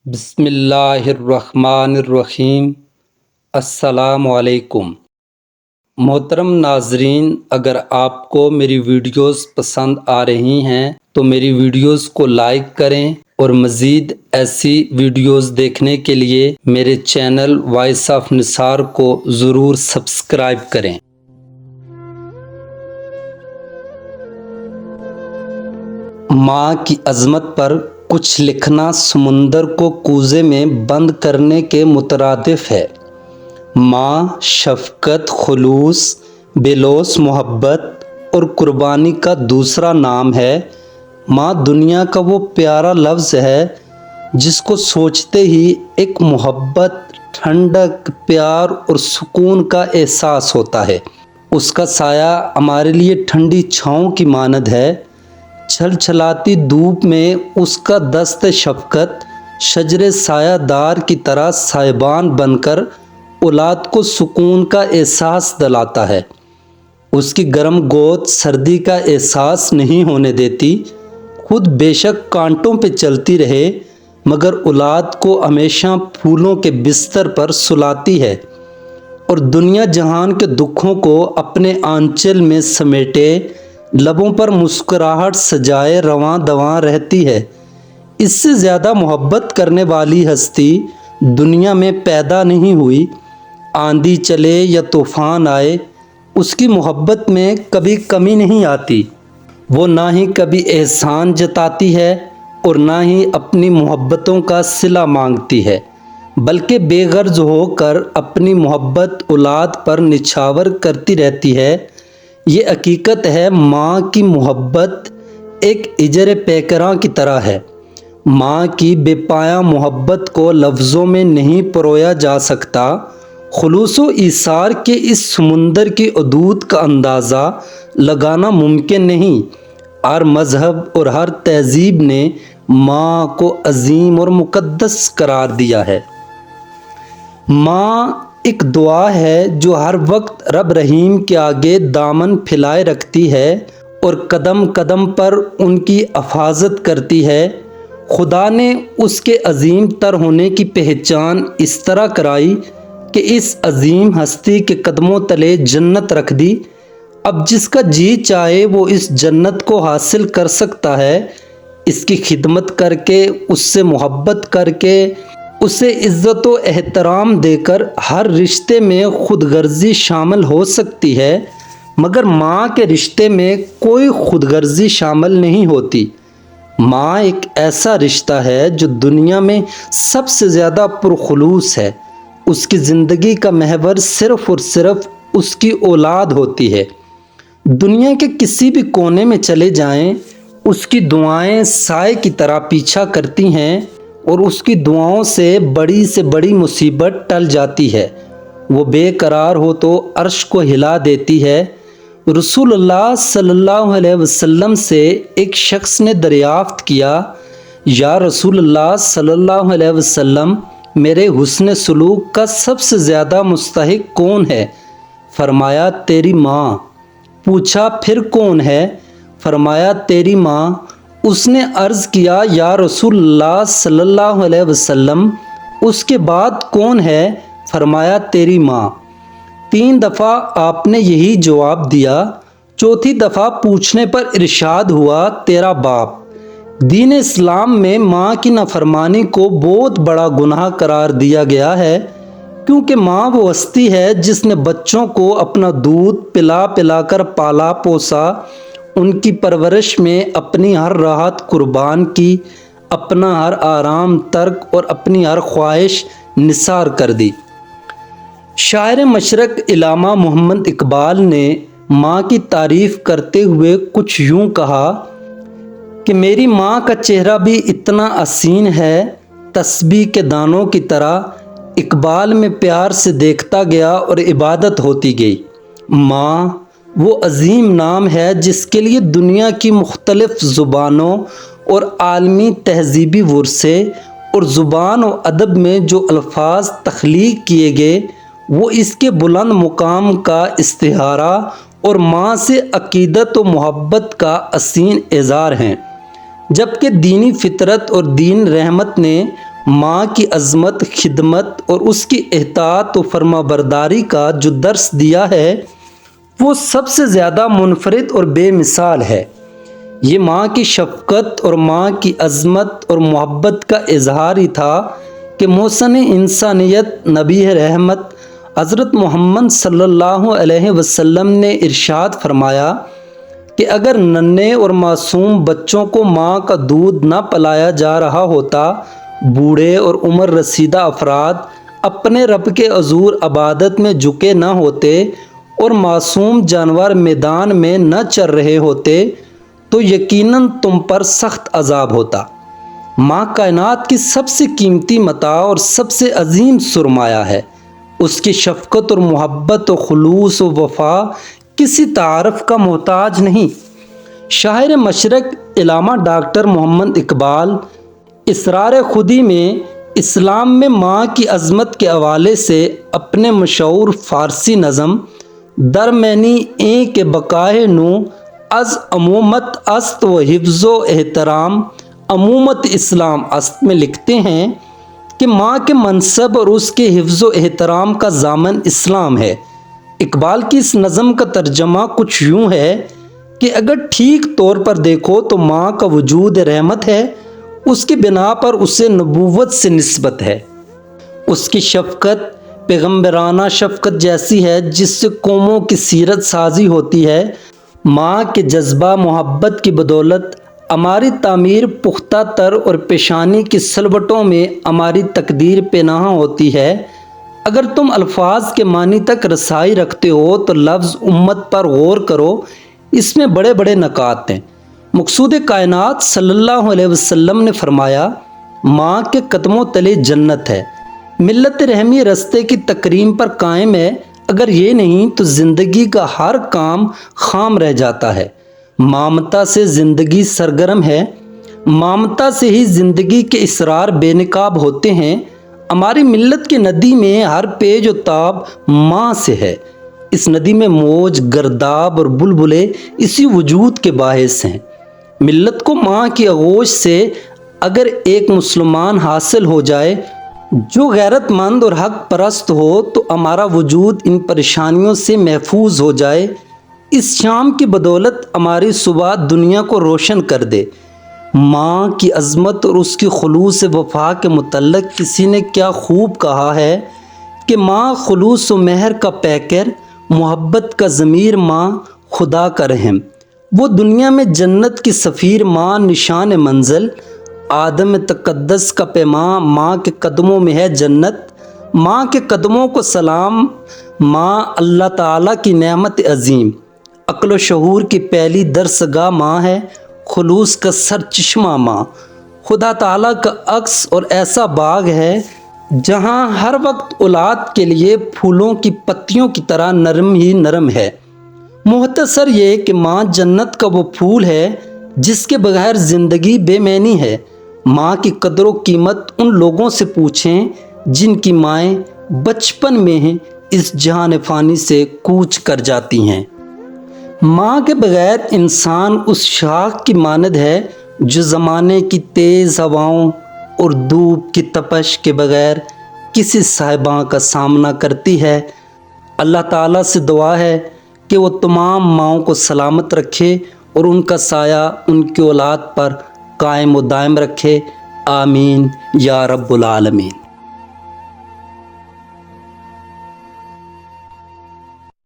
بسم اللہ الرحمن الرحیم۔ السلام علیکم محترم ناظرین، اگر آپ کو میری ویڈیوز پسند آ رہی ہیں تو میری ویڈیوز کو لائک کریں اور مزید ایسی ویڈیوز دیکھنے کے لیے میرے چینل وائس آف نثار کو ضرور سبسکرائب کریں۔ ماں کی عظمت پر کچھ لکھنا سمندر کو کوزے میں بند کرنے کے مترادف ہے۔ ماں شفقت، خلوص، بے لوث محبت اور قربانی کا دوسرا نام ہے۔ ماں دنیا کا وہ پیارا لفظ ہے جس کو سوچتے ہی ایک محبت، ٹھنڈک، پیار اور سکون کا احساس ہوتا ہے۔ اس کا سایہ ہمارے لیے ٹھنڈی چھاؤں کی مانند ہے۔ چھل چھلاتی دھوپ میں اس کا دست شفقت شجر سایہ دار کی طرح سائبان بن کر اولاد کو سکون کا احساس دلاتا ہے۔ اس کی گرم گود سردی کا احساس نہیں ہونے دیتی۔ خود بے شک کانٹوں پہ چلتی رہے مگر اولاد کو ہمیشہ پھولوں کے بستر پر سلاتی ہے اور دنیا جہان کے دکھوں کو اپنے آنچل میں سمیٹے لبوں پر مسکراہٹ سجائے رواں دواں رہتی ہے۔ اس سے زیادہ محبت کرنے والی ہستی دنیا میں پیدا نہیں ہوئی۔ آندھی چلے یا طوفان آئے، اس کی محبت میں کبھی کمی نہیں آتی۔ وہ نہ ہی کبھی احسان جتاتی ہے اور نہ ہی اپنی محبتوں کا صلہ مانگتی ہے، بلکہ بے غرض ہو کر اپنی محبت اولاد پر نچھاور کرتی رہتی ہے۔ یہ حقیقت ہے، ماں کی محبت ایک اجر پیکراں کی طرح ہے۔ ماں کی بے پایہ محبت کو لفظوں میں نہیں پرویا جا سکتا۔ خلوص و ایثار کے اس سمندر کی حدود کا اندازہ لگانا ممکن نہیں۔ ہر مذہب اور ہر تہذیب نے ماں کو عظیم اور مقدس قرار دیا ہے۔ ماں ایک دعا ہے جو ہر وقت رب رحیم کے آگے دامن پھیلائے رکھتی ہے اور قدم قدم پر ان کی حفاظت کرتی ہے۔ خدا نے اس کے عظیم تر ہونے کی پہچان اس طرح کرائی کہ اس عظیم ہستی کے قدموں تلے جنت رکھ دی۔ اب جس کا جی چاہے وہ اس جنت کو حاصل کر سکتا ہے۔ اس کی خدمت کر کے، اس سے محبت کر کے، اسے عزت و احترام دے کر ہر رشتے میں خود غرضی شامل ہو سکتی ہے، مگر ماں کے رشتے میں کوئی خود غرضی شامل نہیں ہوتی۔ ماں ایک ایسا رشتہ ہے جو دنیا میں سب سے زیادہ پرخلوص ہے۔ اس کی زندگی کا محور صرف اور صرف اس کی اولاد ہوتی ہے۔ دنیا کے کسی بھی کونے میں چلے جائیں، اس کی دعائیں سائے کی طرح پیچھا کرتی ہیں اور اس کی دعاؤں سے بڑی مصیبت ٹل جاتی ہے۔ وہ بے قرار ہو تو عرش کو ہلا دیتی ہے۔ رسول اللہ صلی اللہ علیہ وسلم سے ایک شخص نے دریافت کیا، یا رسول اللہ صلی اللہ علیہ وسلم، میرے حسن سلوک کا سب سے زیادہ مستحق کون ہے؟ فرمایا تیری ماں۔ پوچھا پھر کون ہے؟ فرمایا تیری ماں۔ اس نے عرض کیا، یا رسول اللہ صلی اللہ علیہ وسلم، اس کے بعد کون ہے؟ فرمایا تیری ماں۔ 3 دفعہ آپ نے یہی جواب دیا۔ چوتھی دفعہ پوچھنے پر ارشاد ہوا، تیرا باپ۔ دین اسلام میں ماں کی نافرمانی کو بہت بڑا گناہ قرار دیا گیا ہے، کیونکہ ماں وہ ہستی ہے جس نے بچوں کو اپنا دودھ پلا پلا کر پالا پوسا، ان کی پرورش میں اپنی ہر راحت قربان کی، اپنا ہر آرام ترک اور اپنی ہر خواہش نثار کر دی۔ شاعر مشرق علامہ محمد اقبال نے ماں کی تعریف کرتے ہوئے کچھ یوں کہا کہ میری ماں کا چہرہ بھی اتنا حسین ہے، تسبیح کے دانوں کی طرح اقبال میں پیار سے دیکھتا گیا اور عبادت ہوتی گئی۔ ماں وہ عظیم نام ہے جس کے لیے دنیا کی مختلف زبانوں اور عالمی تہذیبی ورثے اور زبان و ادب میں جو الفاظ تخلیق کیے گئے وہ اس کے بلند مقام کا استعارہ اور ماں سے عقیدت و محبت کا حسین اظہار ہیں۔ جبکہ دینی فطرت اور دین رحمت نے ماں کی عظمت، خدمت اور اس کی اطاعت و فرما برداری کا جو درس دیا ہے وہ سب سے زیادہ منفرد اور بے مثال ہے۔ یہ ماں کی شفقت اور ماں کی عظمت اور محبت کا اظہار ہی تھا کہ محسن انسانیت نبی رحمت حضرت محمد صلی اللہ علیہ وسلم نے ارشاد فرمایا کہ اگر ننھے اور معصوم بچوں کو ماں کا دودھ نہ پلایا جا رہا ہوتا، بوڑھے اور عمر رسیدہ افراد اپنے رب کے حضور عبادت میں جھکے نہ ہوتے اور معصوم جانور میدان میں نہ چر رہے ہوتے تو یقیناً تم پر سخت عذاب ہوتا۔ ماں کائنات کی سب سے قیمتی متاع اور سب سے عظیم سرمایہ ہے۔ اس کی شفقت اور محبت و خلوص و وفا کسی تعارف کا محتاج نہیں۔ شاعر مشرق علامہ ڈاکٹر محمد اقبال اسرار خودی میں اسلام میں ماں کی عظمت کے حوالے سے اپنے مشہور فارسی نظم درمینی این کے بقائے نو از عمومت است و حفظ و احترام عمومت اسلام است میں لکھتے ہیں کہ ماں کے منصب اور اس کے حفظ و احترام کا ضامن اسلام ہے۔ اقبال کی اس نظم کا ترجمہ کچھ یوں ہے کہ اگر ٹھیک طور پر دیکھو تو ماں کا وجود رحمت ہے، اس کی بنا پر اسے نبوت سے نسبت ہے۔ اس کی شفقت پیغمبرانہ شفقت جیسی ہے جس سے قوموں کی سیرت سازی ہوتی ہے۔ ماں کے جذبہ محبت کی بدولت ہماری تعمیر پختہ تر اور پیشانی کی سلوٹوں میں ہماری تقدیر پنہاں ہوتی ہے۔ اگر تم الفاظ کے معنی تک رسائی رکھتے ہو تو لفظ امت پر غور کرو، اس میں بڑے بڑے نکات ہیں۔ مقصود کائنات صلی اللہ علیہ وسلم نے فرمایا، ماں کے قدموں تلے جنت ہے۔ ملت رحمی رستے کی تکریم پر قائم ہے، اگر یہ نہیں تو زندگی کا ہر کام خام رہ جاتا ہے۔ مامتا سے زندگی سرگرم ہے، مامتا سے ہی زندگی کے اسرار بے نقاب ہوتے ہیں۔ ہماری ملت کی ندی میں ہر پیج و تاب ماں سے ہے۔ اس ندی میں موج، گرداب اور بلبلے اسی وجود کے باعث ہیں۔ ملت کو ماں کی آغوش سے اگر ایک مسلمان حاصل ہو جائے جو غیرت مند اور حق پرست ہو تو ہمارا وجود ان پریشانیوں سے محفوظ ہو جائے۔ اس شام کی بدولت ہماری صبح دنیا کو روشن کر دے۔ ماں کی عظمت اور اس کی خلوص وفا کے متعلق کسی نے کیا خوب کہا ہے کہ ماں خلوص و مہر کا پیکر، محبت کا ضمیر ماں، خدا کا رحم۔ وہ دنیا میں جنت کی سفیر ماں، نشان منزل آدم تقدس کا پیماں، ماں کے قدموں میں ہے جنت۔ ماں کے قدموں کو سلام، ماں اللہ تعالیٰ کی نعمت عظیم۔ عقل و شعور کی پہلی درسگاہ ماں ہے، خلوص کا سر چشمہ ماں۔ خدا تعالیٰ کا عکس اور ایسا باغ ہے جہاں ہر وقت اولاد کے لیے پھولوں کی پتیوں کی طرح نرم ہی نرم ہے۔ مختصر یہ کہ ماں جنت کا وہ پھول ہے جس کے بغیر زندگی بے معنی ہے۔ ماں کی قدر و قیمت ان لوگوں سے پوچھیں جن کی مائیں بچپن میں اس جہان فانی سے کوچ کر جاتی ہیں۔ ماں کے بغیر انسان اس شاخ کی مانند ہے جو زمانے کی تیز ہواؤں اور دھوپ کی تپش کے بغیر کسی صاحباں کا سامنا کرتی ہے۔ اللہ تعالیٰ سے دعا ہے کہ وہ تمام ماؤں کو سلامت رکھے اور ان کا سایہ ان کی اولاد پر قائم و دائم رکھے۔ آمین یا رب العالمین۔